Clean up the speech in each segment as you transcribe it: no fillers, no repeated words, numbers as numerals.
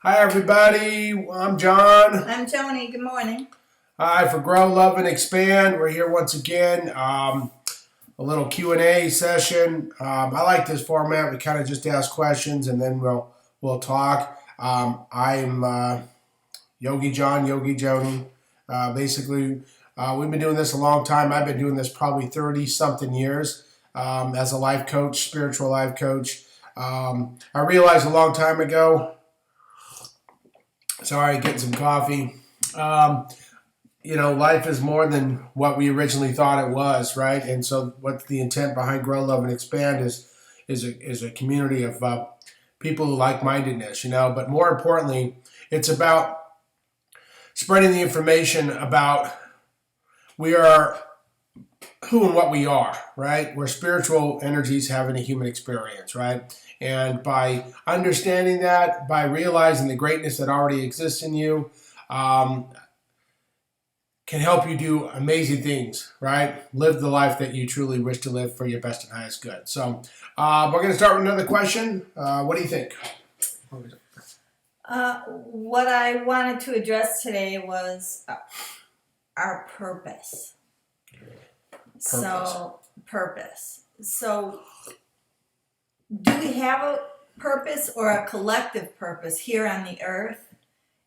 Hi, everybody. I'm John. I'm Joni. Good morning. Hi for Grow, Love, and Expand. We're here once again. A little Q&A session. I like this format. We kind of just ask questions and then we'll talk. I'm Yogi John, Yogi Joni. We've been doing this a long time. I've been doing this probably 30 something years as a life coach, spiritual life coach. I realized a long time ago. Sorry, getting some coffee. Life is more than what we originally thought it was, right? And so, what's the intent behind Grow, Love, and Expand is a community of people who like-mindedness, But more importantly, it's about spreading the information about we are who and what we are, right? We're spiritual entities having a human experience, right? And by understanding that, by realizing the greatness that already exists in you, can help you do amazing things, right? Live the life that you truly wish to live for your best and highest good. So we're going to start with another question. What do you think? What I wanted to address today was our purpose. Purpose. So, do we have a purpose or a collective purpose here on the earth?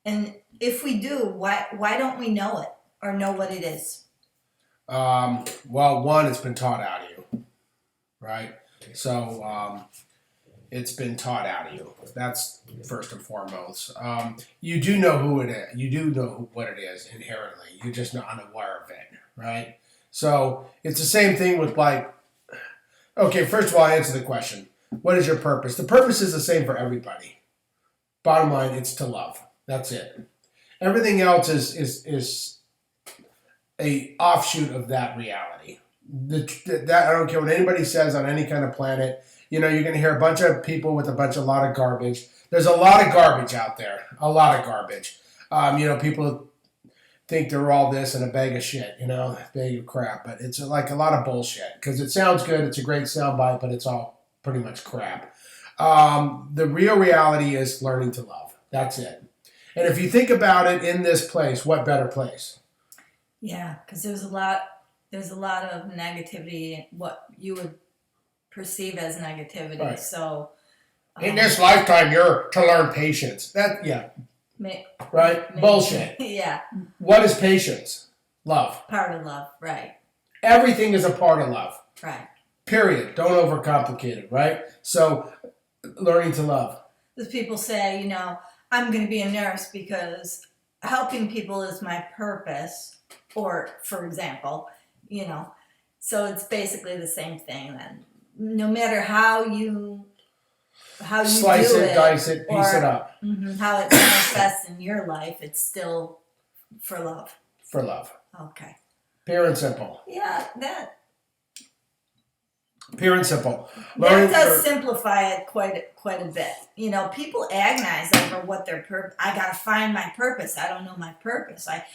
And if we do, why don't we know it or know what it is? Well, one, it's been taught out of you, right? So it's been taught out of you. That's first and foremost. You do know who it is. You do know what it is inherently. You're just not unaware of it, right? So it's the same thing with okay, first of all, I answer the question. What is your purpose? The purpose is the same for everybody. Bottom line, it's to love. That's it. Everything else is a offshoot of that reality. That I don't care what anybody says on any kind of planet. You're going to hear a bunch of people with a lot of garbage. There's a lot of garbage out there. A lot of garbage. People think they're all this and a bag of shit, a bag of crap. But it's like a lot of bullshit because it sounds good. It's a great soundbite, but it's all pretty much crap. The real reality is learning to love. That's it. And if you think about it in this place, what better place? Yeah, because there's a lot of negativity, what you would perceive as negativity. Right. So in this lifetime, you're to learn patience. Right? Maybe. Bullshit. Yeah. What is patience? Love. Part of love, right. Everything is a part of love. Right. Period. Don't overcomplicate it, right? So, learning to love. As people say, I'm going to be a nurse because helping people is my purpose. Or, for example, so it's basically the same thing then. No matter how you slice it, dice it, piece it up. How it manifests in your life, it's still for love. For love. Okay. Pure and simple. Yeah, that. Pure and simple. That does simplify it quite a bit. People agonize over what their purpose. I gotta find my purpose. I don't know my purpose. Like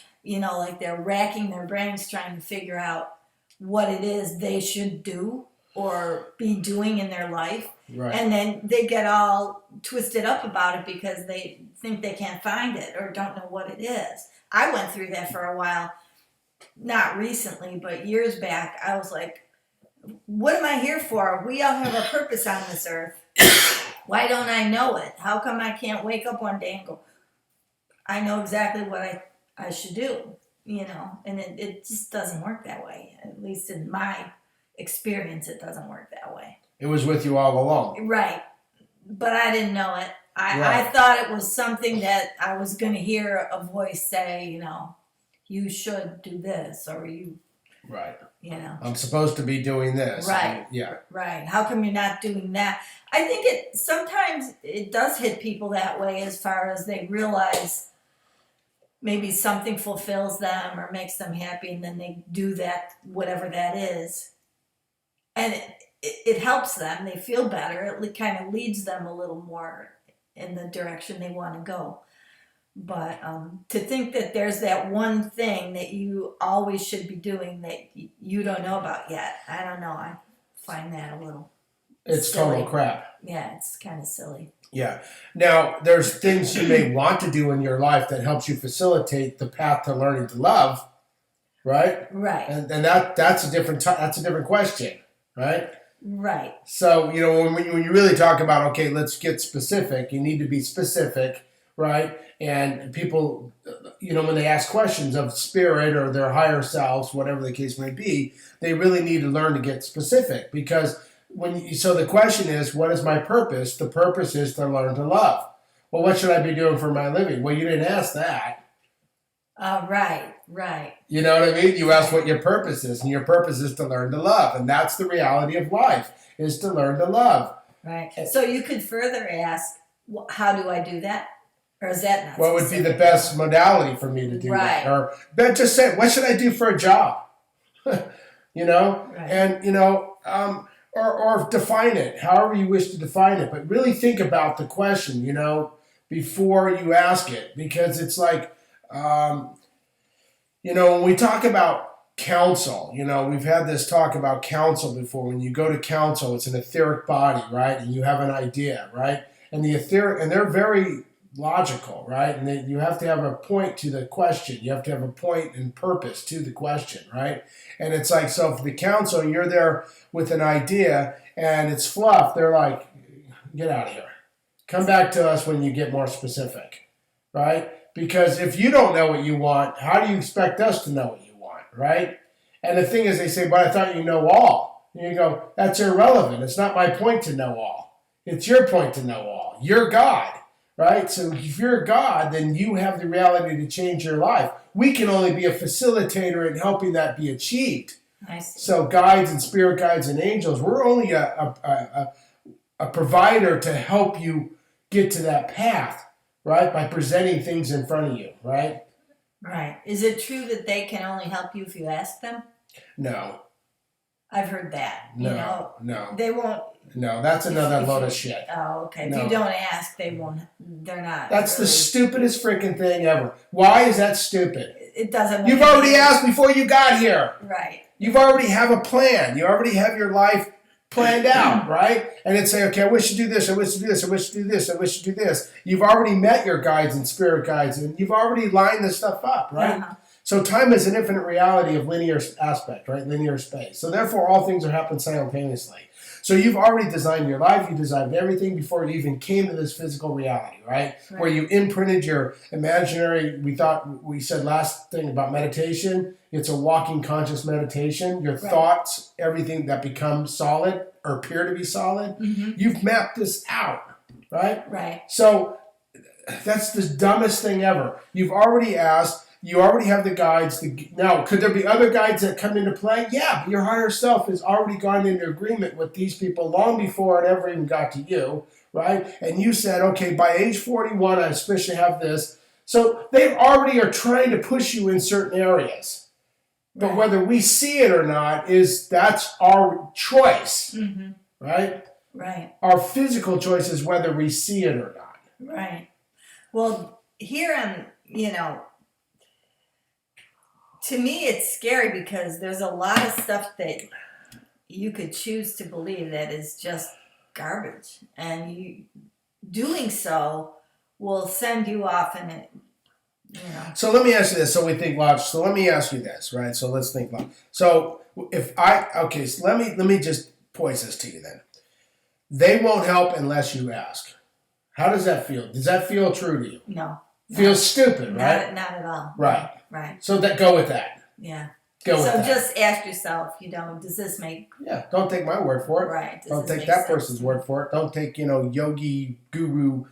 they're racking their brains trying to figure out what it is they should do or be doing in their life. Right. And then they get all twisted up about it because they think they can't find it or don't know what it is. I went through that for a while, not recently, but years back. I was like, what am I here for? We all have a purpose on this earth. Why don't I know it? How come I can't wake up one day and go, I know exactly what I should do, and it just doesn't work that way. At least in my experience, it doesn't work that way. It was with you all along. Right. But I didn't know it. I thought it was something that I was going to hear a voice say, you should do this or you. Right. I'm supposed to be doing this. Right. Yeah. Right. How come you're not doing that? I think sometimes it does hit people that way as far as they realize maybe something fulfills them or makes them happy and then they do that, whatever that is. And it helps them. They feel better. It kind of leads them a little more in the direction they want to go. But to think that there's that one thing that you always should be doing that you don't know about yet, I don't know. I find that a little It's silly. total crap. Yeah, it's kind of silly. Yeah. Now, there's things you may want to do in your life that helps you facilitate the path to learning to love, right? Right. And that's a different that's a different question, right? Right. So when you really talk about, okay, let's get specific. You need to be specific, right? And people, when they ask questions of spirit or their higher selves, whatever the case may be, they really need to learn to get specific because so the question is, what is my purpose? The purpose is to learn to love. Well, what should I be doing for my living? Well, you didn't ask that. Right. Right. You know what I mean? You asked what your purpose is, and your purpose is to learn to love, and that's the reality of life, is to learn to love. Right. So you could further ask, how do I do that? Or is that not what would be the best modality for me to do right. that? Or just say, what should I do for a job? Right. And or define it however you wish to define it, but really think about the question, before you ask it, because it's like, when we talk about counsel, we've had this talk about counsel before. When you go to counsel, it's an etheric body, right? And you have an idea, right? And they're very logical, right? And you have to have a point to the question. You have to have a point and purpose to the question, right? And it's like, so for the counsel, you're there with an idea and it's fluff. They're like, get out of here. Come back to us when you get more specific, right? Because if you don't know what you want, how do you expect us to know what you want, right? And the thing is, they say, but I thought you know all. And you go, that's irrelevant. It's not my point to know all. It's your point to know all. You're God, right? So if you're God, then you have the reality to change your life. We can only be a facilitator in helping that be achieved. I see. So guides and spirit guides and angels, we're only a provider to help you get to that path, right? By presenting things in front of you, right? Right. Is it true that they can only help you if you ask them? No. I've heard that. No. They won't. No, that's another load of shit. Oh, okay. No. If you don't ask, they won't. They're not. That's really, the stupidest freaking thing ever. Why is that stupid? It doesn't. You've already asked before you got here. Right. You've already have a plan. You already have your life planned out, right? And it's say, okay, I wish to do this, I wish to do this, I wish to do this, I wish to do this. You've already met your guides and spirit guides, and you've already lined this stuff up, right? Uh-huh. So time is an infinite reality of linear aspect, right? Linear space. So therefore, all things are happening simultaneously. So you've already designed your life, you designed everything before you even came to this physical reality, right? Where you imprinted your imaginary, we said last thing about meditation, it's a walking conscious meditation. Your thoughts, everything that becomes solid or appear to be solid, you've mapped this out, right? Right. So that's the dumbest thing ever. You've already asked, you already have the guides. Now, could there be other guides that come into play? Yeah, but your higher self has already gone into agreement with these people long before it ever even got to you, right? And you said, okay, by age 41, I especially have this. So they already are trying to push you in certain areas. But Right. whether we see it or not, that's our choice, right? Right. Our physical choice is whether we see it or not. Right. Well, here to me, it's scary because there's a lot of stuff that you could choose to believe that is just garbage, and you doing so will send you off in it. So let me ask you this. So we think logic. So let me ask you this, right? So let's think logic. So so let me just poise this to you then. They won't help unless you ask. How does that feel? Does that feel true to you? No. Feels stupid, right? Not at all. Right. Right. So go with that. Yeah. Go with that. So just ask yourself, does this make Don't take my word for it. right? Don't take that person's word for it. Don't take, yogi, guru,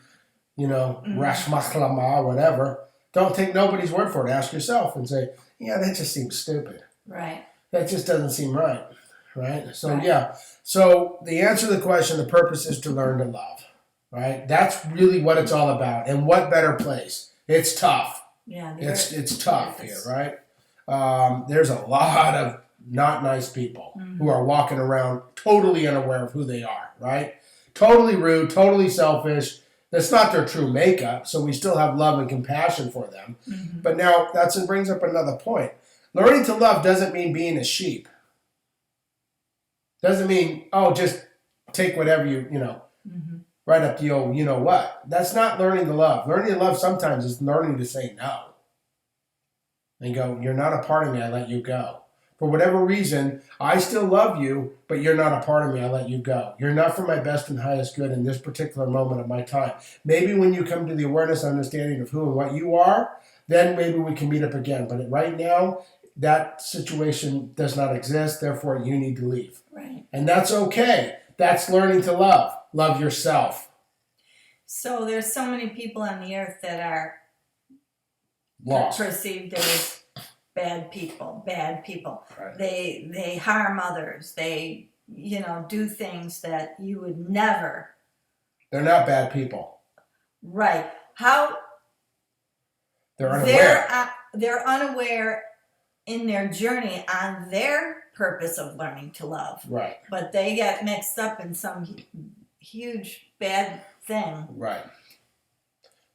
Rashmachlama, whatever. Don't take nobody's word for it. Ask yourself and say, yeah, that just seems stupid. Right. That just doesn't seem right. Right? So, Right. yeah. So the answer to the question, the purpose is to learn to love. Right? That's really what it's all about. And what better place? It's tough. Yeah. It's tough yeah, here, right? There's a lot of not nice people who are walking around totally unaware of who they are, right? Totally rude, totally selfish. That's not their true makeup, so we still have love and compassion for them. But now that brings up another point. Learning to love doesn't mean being a sheep. Doesn't mean, just take whatever you. right up the old, you know what? That's not learning to love. Learning to love sometimes is learning to say no and go, you're not a part of me, I let you go. For whatever reason, I still love you, but you're not a part of me, I let you go. You're not for my best and highest good in this particular moment of my time. Maybe when you come to the awareness and understanding of who and what you are, then maybe we can meet up again. But right now, that situation does not exist, therefore you need to leave. Right. And that's okay. That's learning to love. Love yourself. So there's so many people on the earth that are Lost. perceived as bad people. Right. They harm others. They, do things that you would never. They're not bad people. Right. How They're unaware. they're unaware in their journey on their purpose of learning to love. Right. But they get mixed up in some huge bad thing. Right.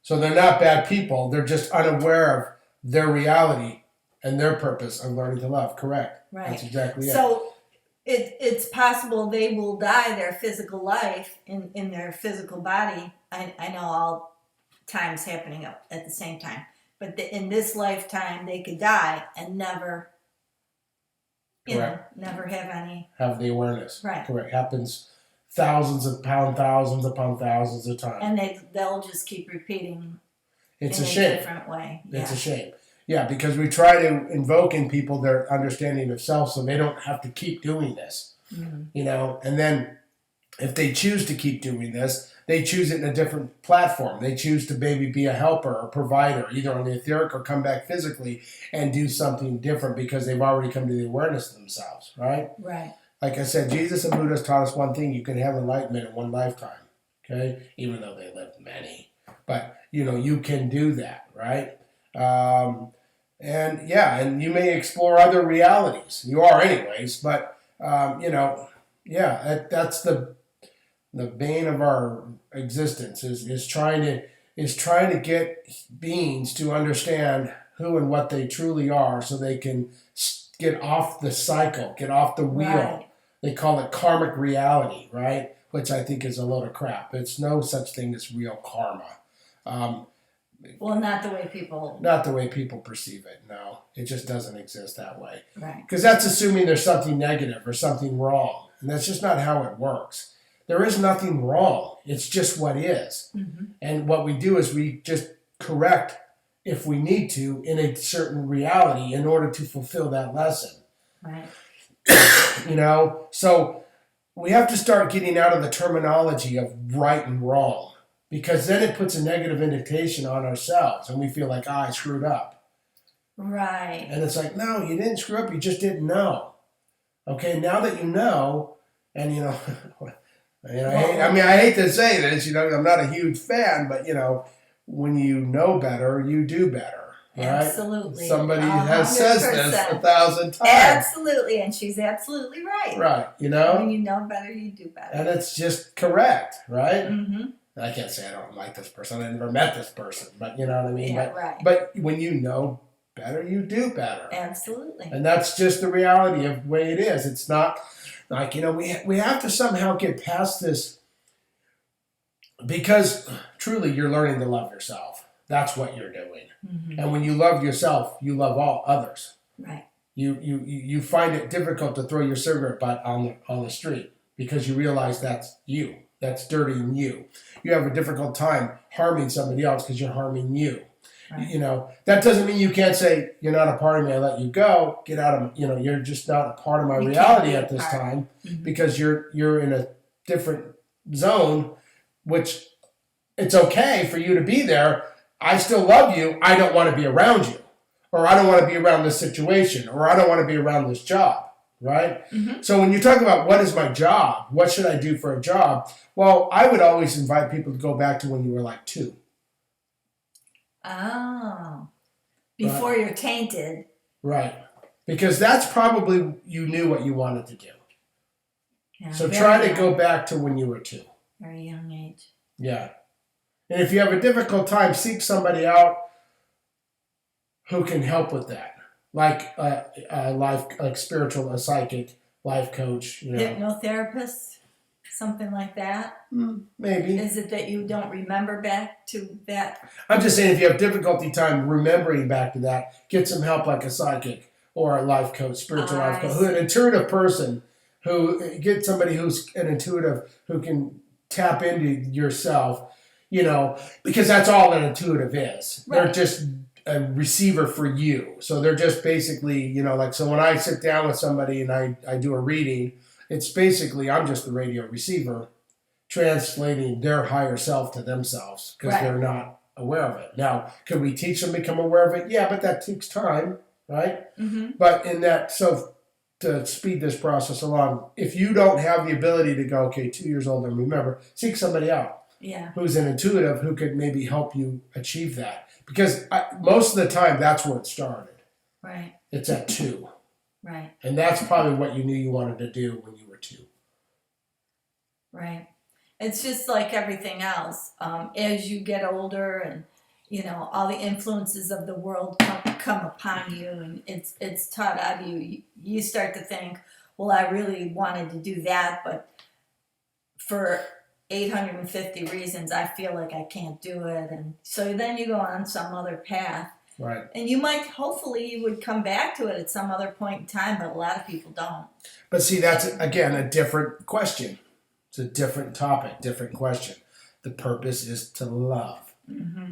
So they're not bad people. They're just unaware of their reality and their purpose of learning to love. Correct. Right. That's exactly it. So it's possible they will die their physical life in their physical body. I know all times happening at the same time. But in this lifetime, they could die and never, never have any. Have the awareness. Right. Correct. Happens thousands upon thousands of times. And they'll just keep repeating It's in a shame. different way. It's a shame. Yeah, because we try to invoke in people their understanding of self so they don't have to keep doing this. Mm-hmm. And then if they choose to keep doing this, they choose it in a different platform. They choose to maybe be a helper or provider, either on the etheric or come back physically and do something different because they've already come to the awareness of themselves, right? Right. Like I said, Jesus and Buddha taught us one thing: you can have enlightenment in one lifetime, okay? Even though they lived many. But, you can do that, right? And you may explore other realities. You are anyways, but, that's the bane of our existence is trying to get beings to understand who and what they truly are so they can get off the cycle, get off the wheel. Right. They call it karmic reality, right? Which I think is a load of crap. It's no such thing as real karma. Well, not the way people. Not the way people perceive it, no. It just doesn't exist that way. Right. Because that's assuming there's something negative or something wrong. And that's just not how it works. There is nothing wrong. It's just what is. Mm-hmm. And what we do is we just correct, if we need to, in a certain reality in order to fulfill that lesson. Right. So we have to start getting out of the terminology of right and wrong, because then it puts a negative indication on ourselves and we feel like, I screwed up. Right. And it's like, no, you didn't screw up, you just didn't know. Okay, now that you know, and I hate to say this, I'm not a huge fan, but when you know better, you do better. Right? Absolutely. Somebody 100%. has says this 1,000 times. Absolutely, and she's absolutely right. Right, When you know better, you do better. And it's just correct, right? Mm-hmm. I can't say I don't like this person. I never met this person, but you know what I mean? Yeah, right. But when you know better, you do better. Absolutely. And that's just the reality of the way it is. It's not like, we have to somehow get past this, because truly you're learning to love yourself. That's what you're doing. Mm-hmm. And when you love yourself, you love all others. Right. You find it difficult to throw your cigarette butt on the street because you realize that's you. That's dirtying you. You have a difficult time harming somebody else because you're harming you. Right. That doesn't mean you can't say, you're not a part of me, I let you go. Get out of, you're just not a part of my reality at this time, mm-hmm. because you're in a different zone, which it's okay for you to be there. I still love you. I don't want to be around you, or I don't want to be around this situation, or I don't want to be around this job. Right? Mm-hmm. So when you talk about what is my job, what should I do for a job? Well, I would always invite people to go back to when you were like 2. Oh. Before you're tainted. Right. Because that's probably you knew what you wanted to do. Yeah, so try to go back to when you were 2. Very young age. Yeah. And if you have a difficult time, seek somebody out who can help with that. Like a psychic, life coach, Hypnotherapist? Something like that? Maybe. Is it that you don't remember back to that? I'm just saying, if you have difficulty time remembering back to that, get some help like a psychic or a life coach, spiritual life I coach, see. an intuitive person get somebody who's an intuitive who can tap into yourself, because that's all an intuitive is. They're Right. just a receiver for you. So they're just basically, so when I sit down with somebody and I do a reading, it's basically I'm just the radio receiver translating their higher self to themselves because Right. they're not aware of it. Now, could we teach them to become aware of it? Yeah, but that takes time, right? Mm-hmm. But so to speed this process along, if you don't have the ability to go, okay, 2 years old and remember, seek somebody out Yeah. who's an intuitive who could maybe help you achieve that. Because most of the time, that's where it started. Right. It's at 2. Right. And that's probably what you knew you wanted to do when you were 2. Right. It's just like everything else. As you get older, and all the influences of the world come upon you, and it's taught out of you. You start to think, well, I really wanted to do that, but for 850 reasons, I feel like I can't do it, and so then you go on some other path. Right. And hopefully you would come back to it at some other point in time, but a lot of people don't. But see, that's, again, a different question. It's a different topic, different question. The purpose is to love,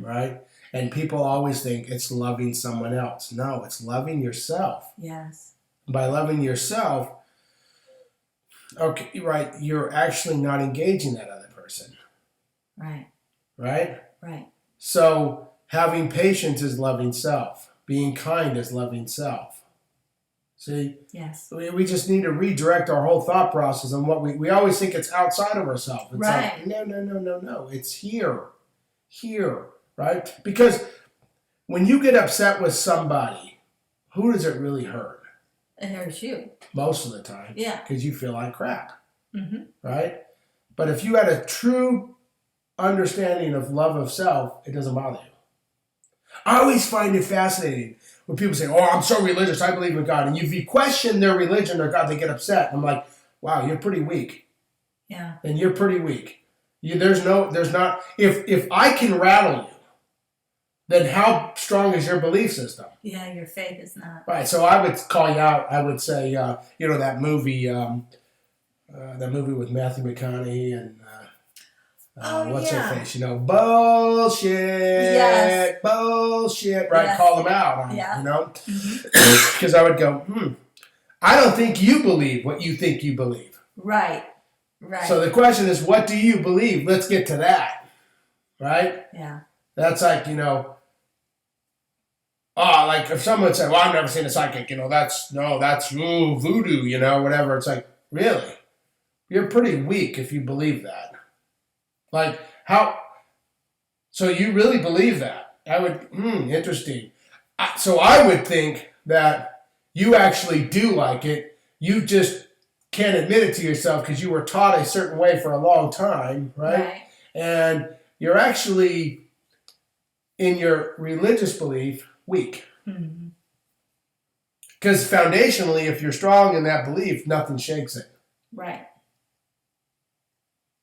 right? And people always think it's loving someone else. No, it's loving yourself. Yes. By loving yourself, okay, right, you're actually not engaging that other person, Right. right? Right. So having patience is loving self. Being kind is loving self. See? Yes. We just need to redirect our whole thought process on what we always think it's outside of ourselves. It's Right. like, no. It's here, right? Because when you get upset with somebody, who does it really hurt? It hurts you. Most of the time. Yeah. Because you feel like crap, Mm-hmm. right? But if you had a true understanding of love of self, it doesn't bother you. I always find it fascinating when people say, oh, I'm so religious, I believe in God. And if you question their religion or God, they get upset. I'm like, wow, you're pretty weak. Yeah. And you're pretty weak. There's not, if I can rattle you, then how strong is your belief system? Yeah, your faith is not. Right, so I would call you out. I would say, that movie with Matthew McConaughey and what's her face? Bullshit. Yes. Bullshit. Right, Yes. call them out on Yeah. it, because I would go, I don't think you believe what you think you believe. Right. Right. So the question is, what do you believe? Let's get to that. Right? Yeah. That's like, like if someone said, well, I've never seen a psychic, that's voodoo, whatever. It's like, really? You're pretty weak if you believe that. Like, how? So you really believe that? I would, interesting. So I would think that you actually do like it. You just can't admit it to yourself because you were taught a certain way for a long time, right? Right. And you're actually, in your religious belief, weak. Mm-hmm. Because foundationally, if you're strong in that belief, nothing shakes it. Right.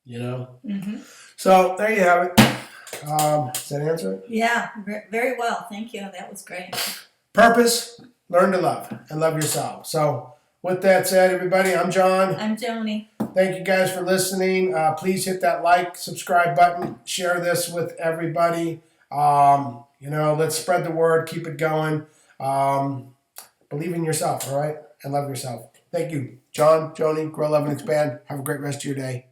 Mm-hmm. So there you have it. Does that answer it? Yeah. Very well. Thank you. That was great. Purpose, learn to love and love yourself. So with that said, everybody, I'm John. I'm Joni. Thank you guys for listening. Please hit that like, subscribe button. Share this with everybody. Let's spread the word. Keep it going. Believe in yourself, all right? And love yourself. Thank you. John, Joni, grow, love, and expand. Have a great rest of your day.